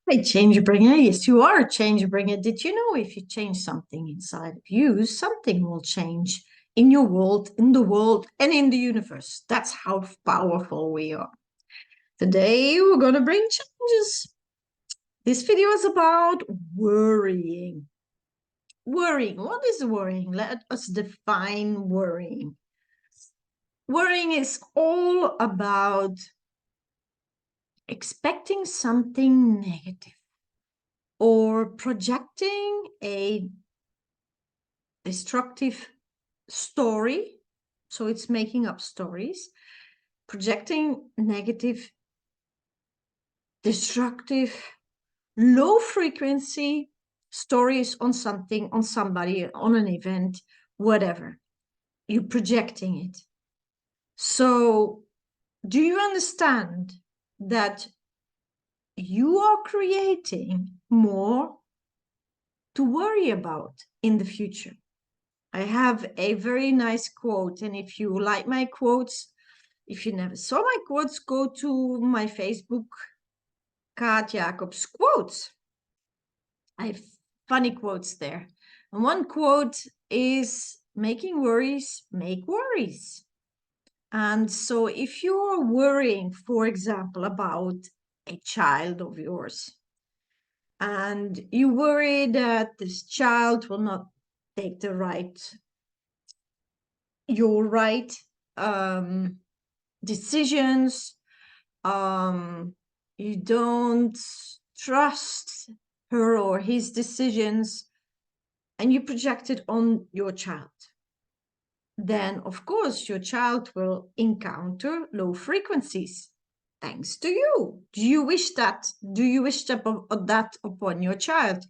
Hey, changebringer. Yes, you are a changebringer. Did you know if you change something inside of you, something will change in your world, in the world, and in the universe? That's how powerful we are. Today, we're going to bring changes. This video is about worrying. Worrying. What is worrying? Let us define worrying. Worrying is all about expecting something negative or projecting a destructive story. So it's making up stories, projecting negative, destructive, low frequency stories on something, on somebody, on an event, whatever. You're projecting it. So, do you understand that you are creating more to worry about in the future? I have a very nice quote, and if you like my quotes, if you never saw my quotes, go to my Facebook, Kaat Jacobs Quotes. I have funny quotes there. And one quote is, making worries make worries. And so if you're worrying, for example, about a child of yours, and you worry that this child will not take your right decisions, you don't trust her or his decisions, and you project it on your child, then of course your child will encounter low frequencies thanks to you. Do you wish that? Do you wish that upon your child?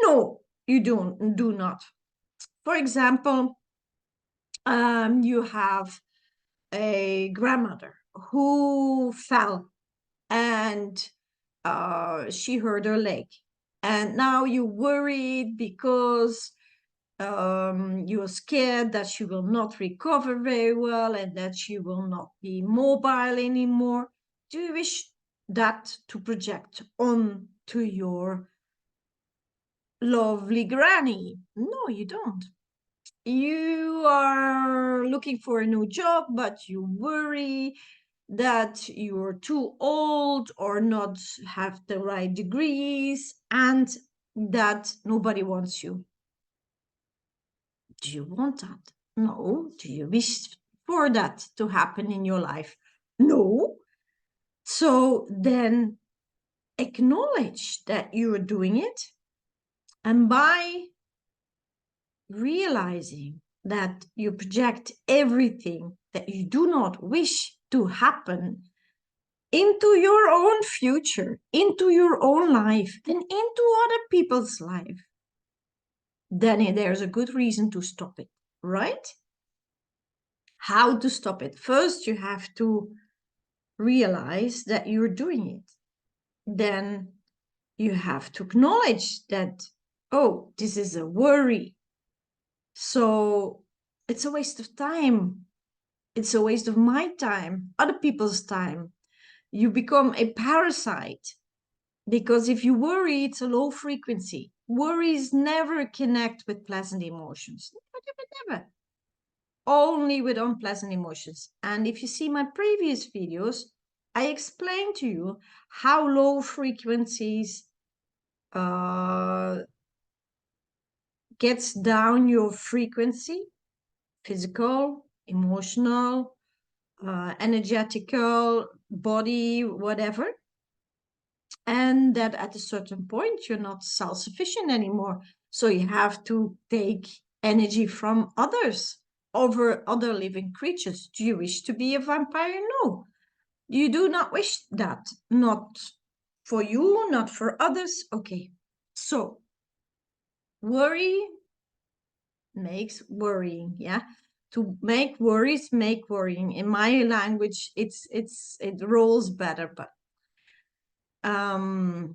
No, you do not. For example, you have a grandmother who fell and she hurt her leg. And now you're worried because you're scared that she will not recover very well and that she will not be mobile anymore. Do you wish that to project on to your lovely granny? No, you don't. You are looking for a new job, but you worry that you're too old or not have the right degrees and that nobody wants you. Do you want that? No. Do you wish for that to happen in your life? No. So then acknowledge that you're doing it, and by realizing that you project everything that you do not wish to happen into your own future, into your own life, and into other people's life, then there's a good reason to stop it, right? How to stop it? First, you have to realize that you're doing it. Then you have to acknowledge that, oh, this is a worry. So it's a waste of time. It's a waste of my time, other people's time. You become a parasite because if you worry, it's a low frequency. Worries never connect with pleasant emotions. Never, never. Only with unpleasant emotions. And if you see my previous videos, I explained to you how low frequencies gets down your frequency, physical, emotional, energetical, body, whatever. And that at a certain point, you're not self-sufficient anymore. So you have to take energy from others over other living creatures. Do you wish to be a vampire? No. You do not wish that. Not for you, not for others. Okay. So worry makes worrying. Yeah. To make worries, make worrying. In my language, it rolls better, but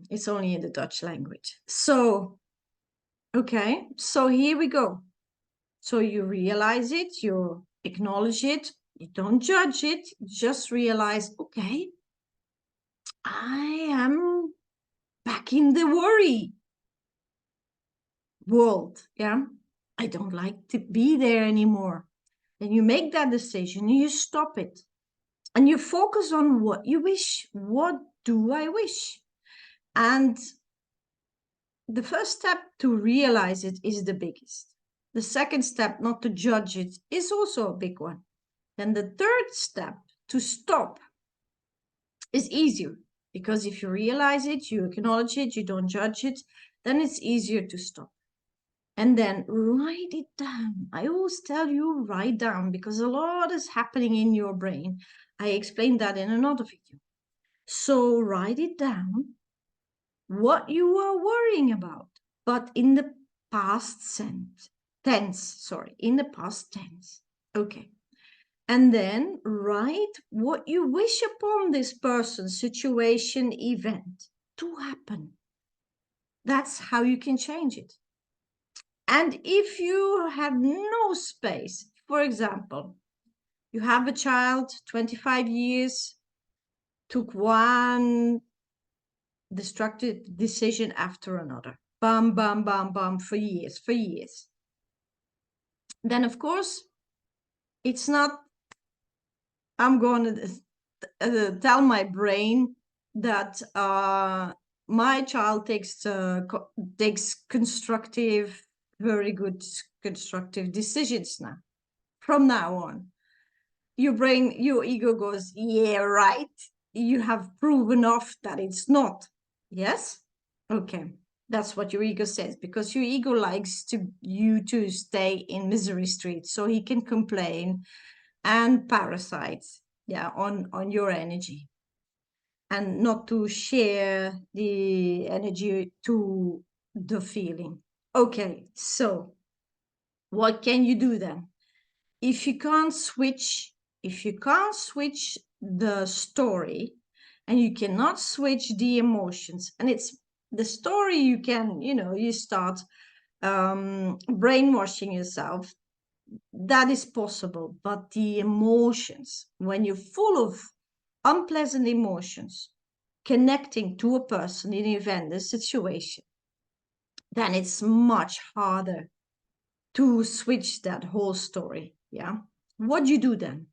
it's only in the Dutch language. So, okay, so here we go. So you realize it, you acknowledge it, you don't judge it, just realize, okay, I am back stuck in the worry world. Yeah. I don't like to be there anymore. Then you make that decision, you stop it, and you focus on what you wish. What do I wish? And the first step to realize it is the biggest. The second step, not to judge it, is also a big one. Then the third step, to stop, is easier, because if you realize it, you acknowledge it, you don't judge it, then it's easier to stop. And then write it down. I always tell you, write down, because a lot is happening in your brain. I explained that in another video. So write it down, what you are worrying about, but in the in the past tense. Okay. And then write what you wish upon this person, situation, event to happen. That's how you can change it. And if you have no space, for example, you have a child, 25 years, took one destructive decision after another. Bam, bam, bam, bam, for years, for years. Then, of course, it's not, I'm going to tell my brain that my child takes constructive, very good constructive decisions now, from now on. Your brain, your ego goes, yeah, right. You have proven off that it's not. Yes? Okay. That's what your ego says, because your ego likes you to stay in misery street, so he can complain and parasite, yeah, on your energy, and not to share the energy to the feeling. Okay, so what can you do then? If you can't switch the story, and you cannot switch the emotions, and it's the story, you can, you start brainwashing yourself, that is possible. But the emotions, when you're full of unpleasant emotions connecting to a person, an event, a situation, then it's much harder to switch that whole story. Yeah. What do you do then?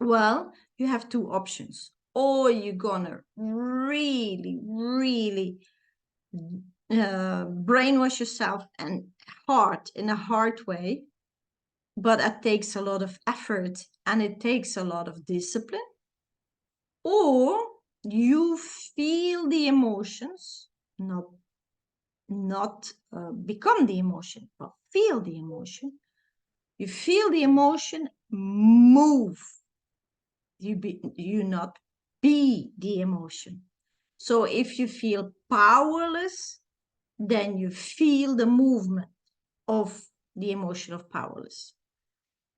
Well, you have two options. Or you're gonna really, really brainwash yourself, and in a hard way, but that takes a lot of effort and it takes a lot of discipline. Or you feel the emotions, not become the emotion, but feel the emotion. You feel the emotion, move. You not be the emotion. So if you feel powerless, then you feel the movement of the emotion of powerless.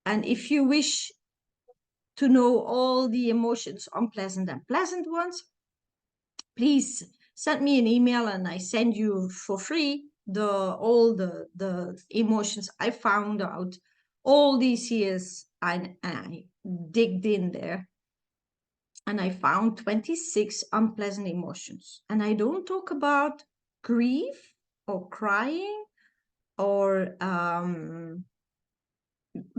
And if you wish to know all the emotions, unpleasant and pleasant ones, please send me an email, and I send you for free all the emotions I found out all these years. I digged in there, and I found 26 unpleasant emotions. And I don't talk about grief or crying or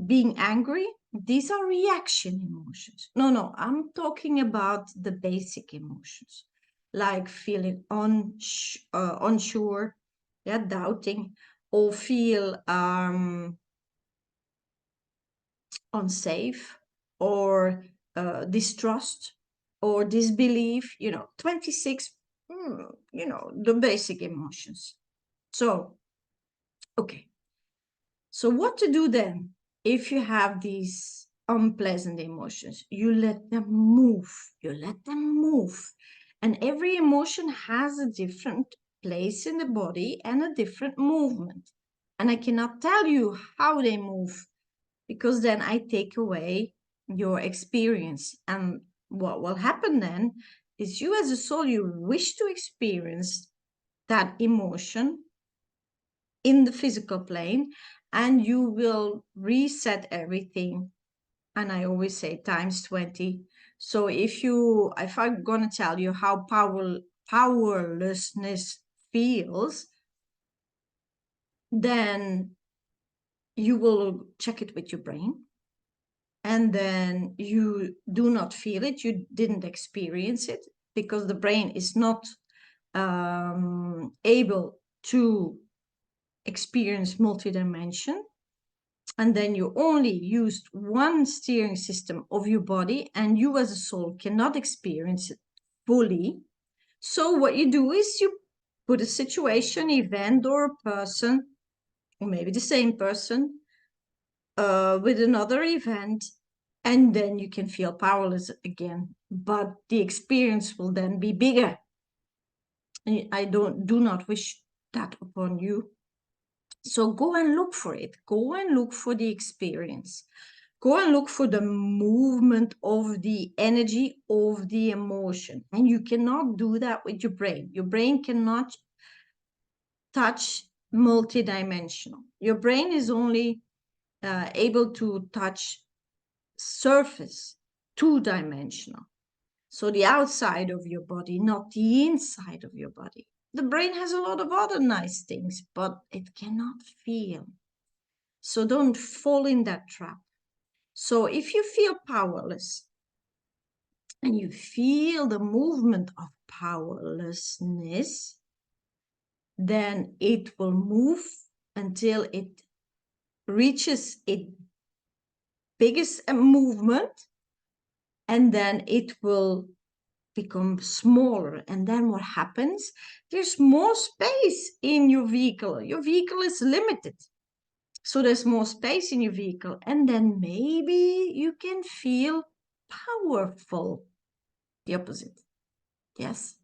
being angry. These are reaction emotions. No, I'm talking about the basic emotions, like feeling unsure, yeah, doubting, or feel unsafe, or distrust, or disbelief. 26, the basic emotions. So, okay. So what to do then? If you have these unpleasant emotions, you let them move. And every emotion has a different place in the body and a different movement. And I cannot tell you how they move, because then I take away your experience. And what will happen then is, you as a soul, you wish to experience that emotion in the physical plane, and you will reset everything. And I always say times 20. So if I'm going to tell you how powerlessness feels, then you will check it with your brain. And then you do not feel it, you didn't experience it, because the brain is not able to experience multidimension. And then you only used one steering system of your body, and you as a soul cannot experience it fully. So what you do is you put a situation, event, or a person, or maybe the same person, with another event, and then you can feel powerless again, but the experience will then be bigger. And I do not wish that upon you. So go and look for it. Go and look for the experience. Go and look for the movement of the energy of the emotion. And you cannot do that with your brain. Your brain cannot touch multidimensional. Your brain is only able to touch surface, two-dimensional. So the outside of your body, not the inside of your body. The brain has a lot of other nice things, but it cannot feel. So don't fall in that trap. So if you feel powerless and you feel the movement of powerlessness, then it will move until it reaches its biggest movement, and then it will become smaller. And then what happens? There's more space in your vehicle. Your vehicle is limited. So there's more space in your vehicle. And then maybe you can feel powerful. The opposite. Yes.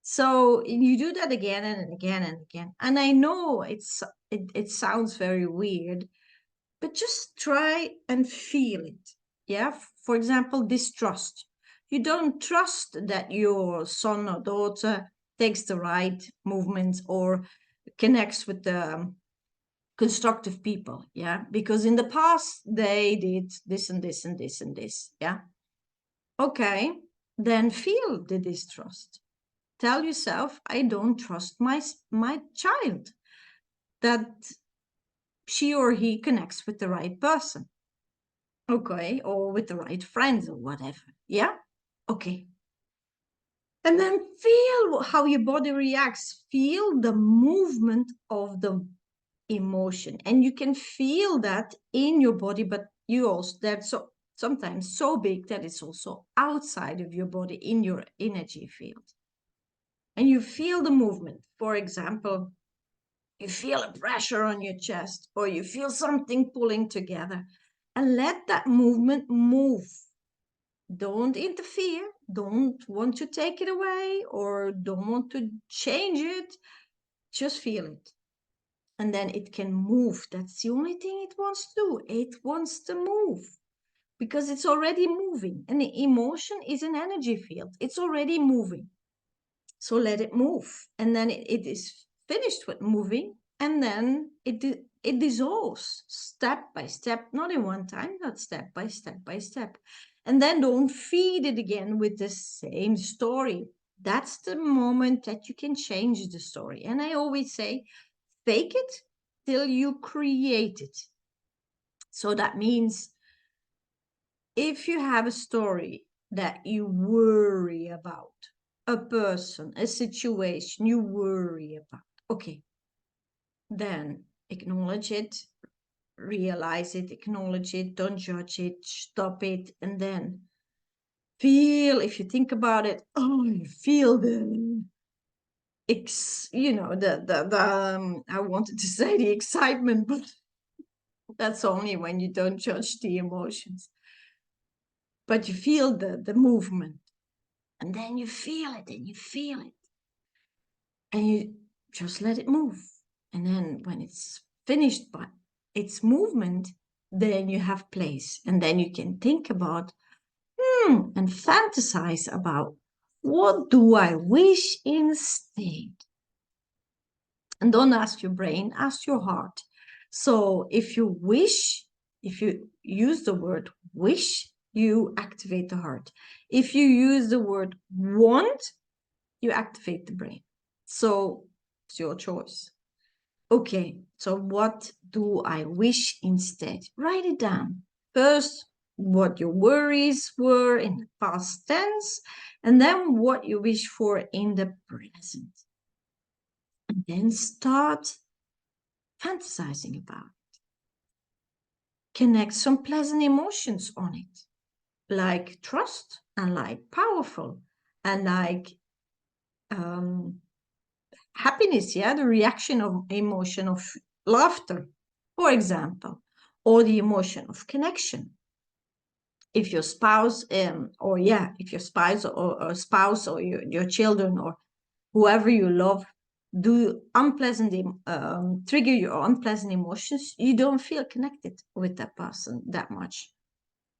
So you do that again and again and again. And I know it sounds very weird, but just try and feel it. Yeah. For example, distrust. You don't trust that your son or daughter takes the right movements or connects with the constructive people. Yeah. Because in the past, they did this and this and this and this. Yeah. Okay. Then feel the distrust. Tell yourself, I don't trust my child, that she or he connects with the right person. Okay, or with the right friends or whatever. Yeah? Okay. And then feel how your body reacts. Feel the movement of the emotion. And you can feel that in your body, but you also, that's so sometimes so big that it's also outside of your body in your energy field. And you feel the movement. For example, you feel a pressure on your chest, or you feel something pulling together, and let that movement move. Don't interfere, don't want to take it away, or don't want to change it. Just feel it. And then it can move. That's the only thing it wants to do. It wants to move because it's already moving. And the emotion is an energy field. It's already moving. So let it move. And then it is finished with moving. And then it dissolves step by step, not in one time, but step by step by step. And then don't feed it again with the same story. That's the moment that you can change the story. And I always say, fake it till you create it. So that means if you have a story that you worry about, a person, a situation you worry about, okay, then acknowledge it, realize it, acknowledge it, don't judge it, stop it, and then feel, if you think about it, oh, you feel the I wanted to say the excitement, but that's only when you don't judge the emotions. But you feel the movement, and then you feel it, and you feel it, and you just let it move. And then when it's finished by its movement, then you have place, and then you can think about and fantasize about, what do I wish instead? And don't ask your brain, ask your heart. So if you wish, if you use the word wish, you activate the heart. If you use the word want, you activate the brain. So it's your choice. Okay, so what do I wish instead? Write it down. First, what your worries were in the past tense, and then what you wish for in the present. And then start fantasizing about it. Connect some pleasant emotions on it, like trust and like powerful and like happiness, yeah, the reaction of emotion of laughter, for example, or the emotion of connection. If your spouse, if your spouse or your children or whoever you love do unpleasant, trigger your unpleasant emotions, you don't feel connected with that person that much.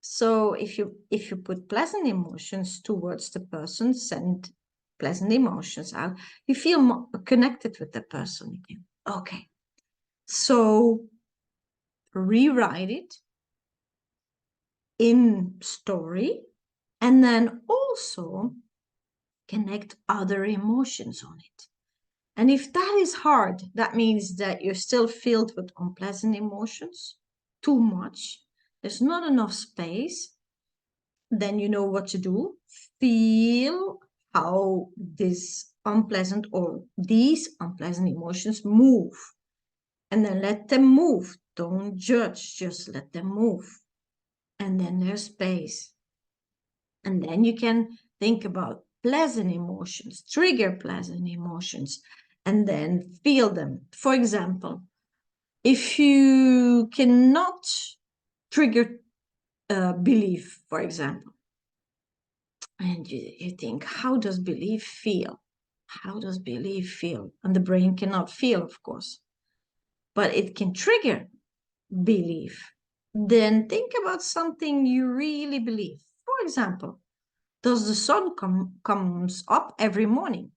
So if you put pleasant emotions towards the person, send pleasant emotions out, you feel more connected with the person again. Okay, so rewrite it in story, and then also connect other emotions on it. And if that is hard, that means that you're still filled with unpleasant emotions, too much, there's not enough space, then you know what to do. Feel how this unpleasant or these unpleasant emotions move, and then let them move. Don't judge, just let them move. And then there's space. And then you can think about pleasant emotions, trigger pleasant emotions, and then feel them. For example, if you cannot trigger belief, for example, and you think, how does belief feel? How does belief feel? And the brain cannot feel, of course, but it can trigger belief. Then think about something you really believe. For example, does the sun comes up every morning?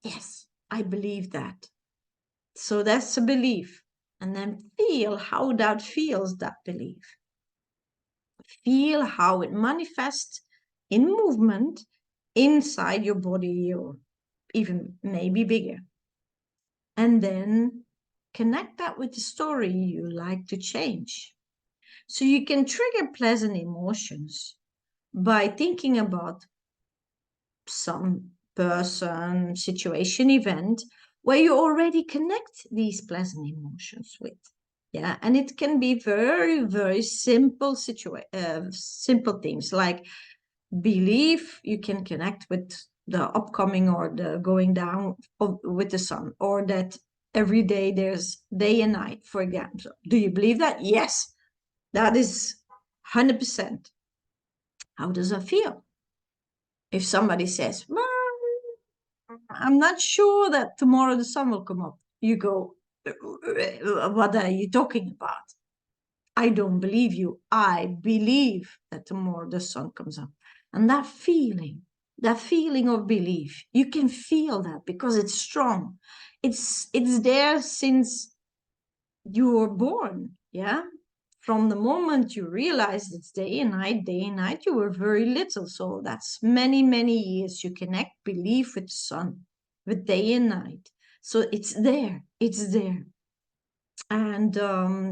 Yes, I believe that. So that's a belief. And then feel how that feels, that belief. Feel how it manifests in movement inside your body, or even maybe bigger. And then connect that with the story you like to change. So you can trigger pleasant emotions by thinking about some person, situation, event where you already connect these pleasant emotions with. Yeah, and it can be very, very simple simple things like belief you can connect with the upcoming or the going down with the sun, or that every day there's day and night, for example. Do you believe that? Yes, that is 100%. How does that feel? If somebody says, well, I'm not sure that tomorrow the sun will come up, you go, what are you talking about? I don't believe you. I believe that tomorrow the sun comes up. And that feeling of belief, you can feel that because it's strong. It's there since you were born. Yeah. From the moment you realized it's day and night, you were very little. So that's many, many years. You connect belief with sun, with day and night. So it's there. It's there. And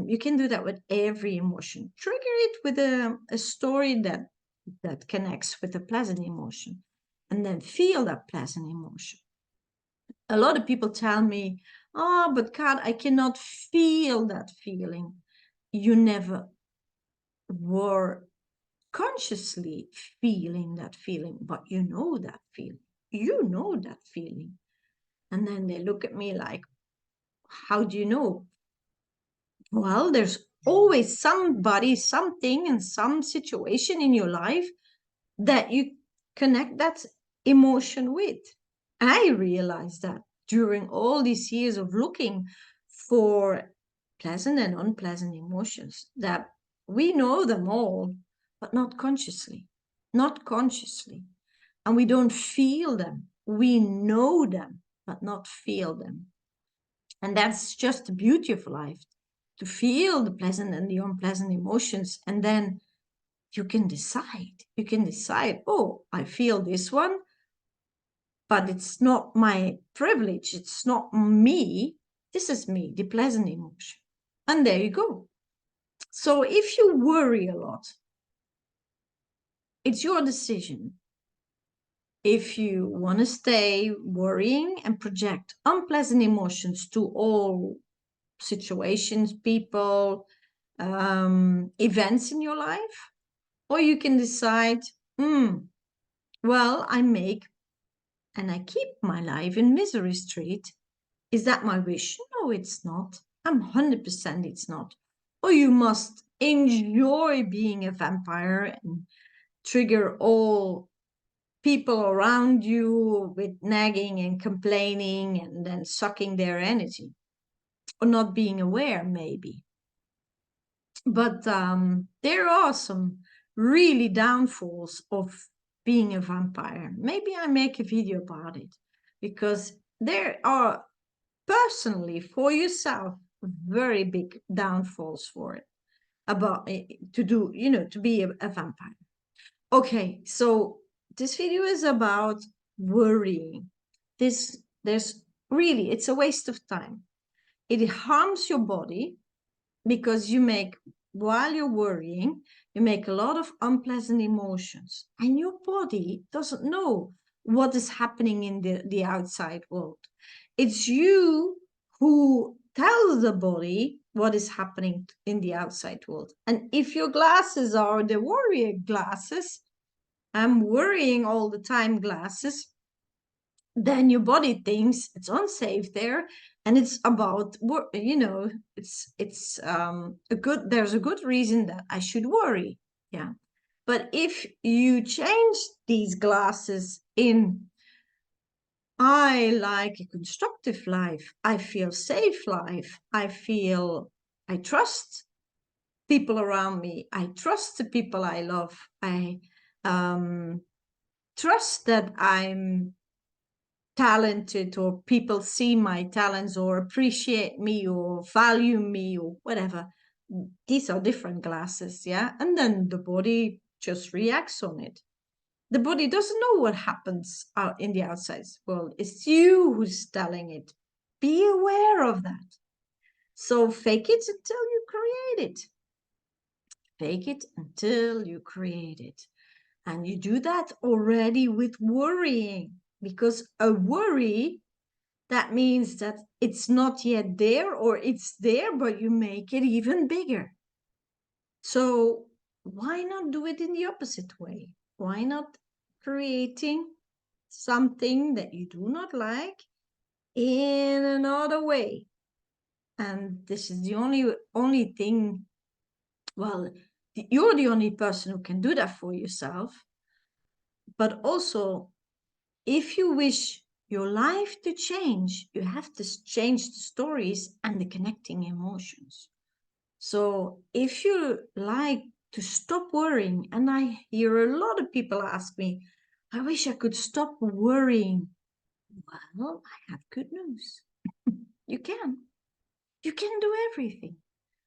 you can do that with every emotion. Trigger it with a story that connects with a pleasant emotion, and then feel that pleasant emotion. A lot of people tell me, oh, but Kat, I cannot feel that feeling. You never were consciously feeling that feeling, but you know that feeling. You know that feeling. And then they look at me like, how do you know? Well, there's always somebody, something, and some situation in your life that you connect that emotion with. I realized that during all these years of looking for pleasant and unpleasant emotions, that we know them all, but not consciously. Not consciously. And we don't feel them. We know them, but not feel them. And that's just the beauty of life, to feel the pleasant and the unpleasant emotions. And then you can decide. You can decide, oh, I feel this one, but it's not my privilege. It's not me. This is me, the pleasant emotion. And there you go. So if you worry a lot, it's your decision. If you want to stay worrying and project unpleasant emotions to all situations, people, events in your life, or you can decide, well, I make and I keep my life in misery street. Is that my wish? No, it's not. I'm 100% it's not. Or you must enjoy being a vampire and trigger all people around you with nagging and complaining and then sucking their energy, or not being aware, maybe. But there are some really downfalls of being a vampire. Maybe I make a video about it, because there are personally for yourself very big downfalls for it, about to do, to be a vampire. Okay, so this video is about worrying. There's really, it's a waste of time. It harms your body, because while you're worrying, you make a lot of unpleasant emotions, and your body doesn't know what is happening in the outside world. It's you who tell the body what is happening in the outside world. And if your glasses are the warrior glasses, I'm worrying all the time glasses, then your body thinks it's unsafe there, and it's about there's a good reason that I should worry. Yeah. But if you change these glasses in, I like a constructive life, I feel safe life, I trust people around me, I trust the people I love, I trust that I'm talented, or people see my talents or appreciate me or value me or whatever. These are different glasses, yeah? And then the body just reacts on it. The body doesn't know what happens out in the outside world. It's you who's telling it. Be aware of that. So fake it until you create it. Fake it until you create it. And you do that already with worrying, because a worry, that means that it's not yet there, or it's there, but you make it even bigger. So why not do it in the opposite way? Why not creating something that you do not like in another way? And this is the only thing, well, you're the only person who can do that for yourself. But also, if you wish your life to change, you have to change the stories and the connecting emotions. So if you like to stop worrying, and I hear a lot of people ask me, I wish I could stop worrying. Well, I have good news. You can. You can do everything.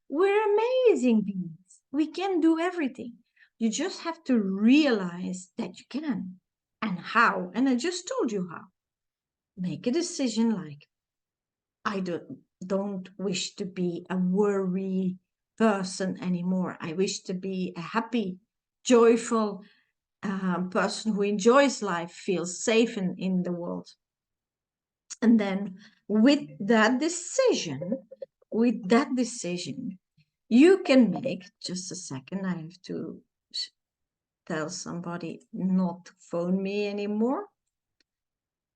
We're amazing beings. We can do everything. You just have to realize that you can. And how. And I just told you how. Make a decision like, I don't wish to be a worry person anymore. I wish to be a happy, joyful person who enjoys life, feels safe in the world. And then with that decision, you can make, just a second, I have to tell somebody not to phone me anymore.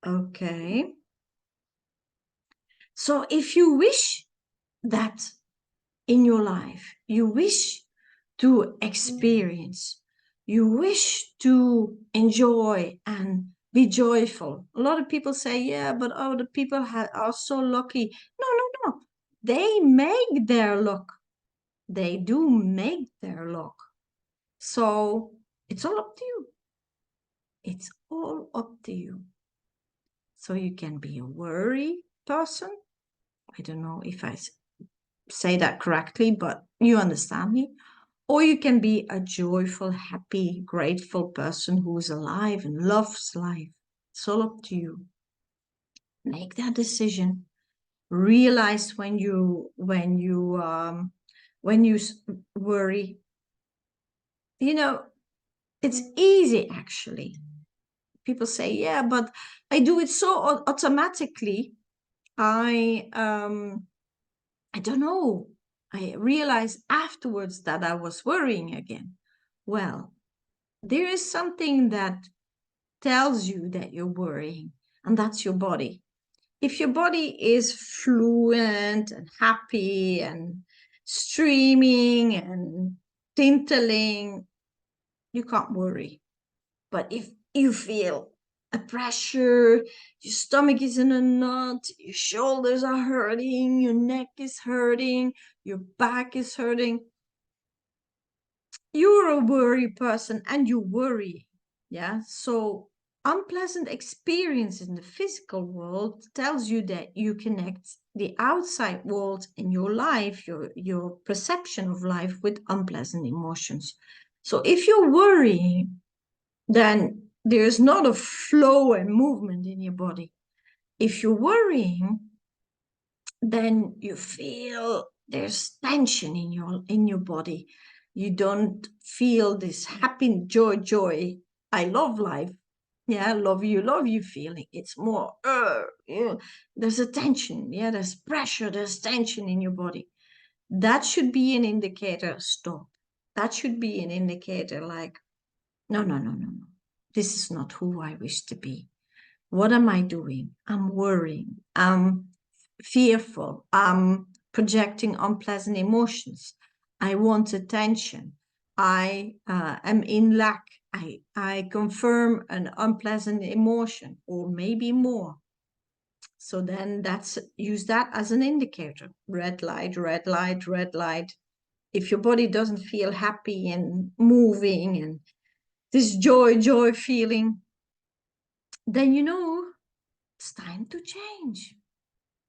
Okay. So if you wish that in your life, you wish to experience, you wish to enjoy and be joyful. A lot of people say, yeah, but the people are so lucky. No, no, no. They make their luck. They do make their luck. So it's all up to you. It's all up to you. So you can be a worry person. I don't know if I say that correctly, but you understand me. Or you can be a joyful, happy, grateful person who's alive and loves life. It's all up to you. Make that decision. Realize when you worry. You know, it's easy actually. People say, yeah, but I do it so automatically. I don't know. I realized afterwards that I was worrying again. Well, there is something that tells you that you're worrying, and that's your body. If your body is fluent and happy and streaming and tinkling, you can't worry. But if you feel a pressure, your stomach is in a knot, your shoulders are hurting, your neck is hurting, your back is hurting, you're a worry person and you worry. Yeah. So unpleasant experience in the physical world tells you that you connect the outside world in your life, your perception of life, with unpleasant emotions. So if you're worrying, then there's not a flow and movement in your body. If you're worrying, then you feel there's tension in your body. You don't feel this happy joy. I love life. Yeah, love you feeling. It's more, yeah, there's a tension. Yeah, there's pressure, there's tension in your body. That should be an indicator, stop. That should be an indicator like, no, no, no, no, no. This is not who I wish to be. What am I doing? I'm worrying. I'm fearful. I'm projecting unpleasant emotions. I want attention. I am in lack. I confirm an unpleasant emotion, or maybe more. So then use that as an indicator. Red light, red light, red light. If your body doesn't feel happy and moving and this joy feeling, then you know it's time to change.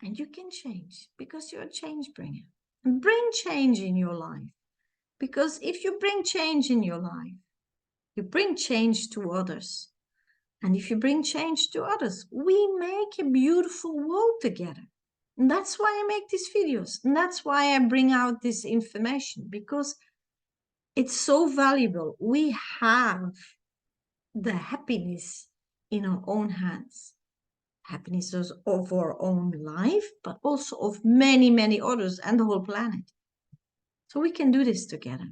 And you can change because you're a change bringer. And bring change in your life. Because if you bring change in your life, you bring change to others. And if you bring change to others, we make a beautiful world together. And that's why I make these videos. And that's why I bring out this information, because it's so valuable. We have the happiness in our own hands. Happiness of our own life, but also of many, many others and the whole planet. So we can do this together.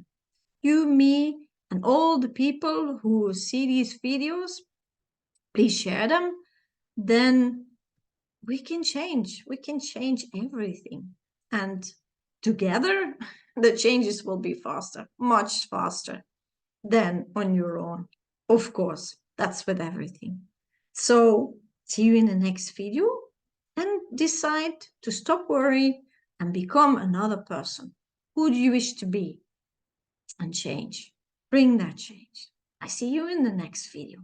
You, me, and all the people who see these videos, please share them. Then we can change. We can change everything. And together, the changes will be faster, much faster than on your own. Of course, that's with everything. So see you in the next video, and decide to stop worrying and become another person. Who do you wish to be? And change. Bring that change. I see you in the next video.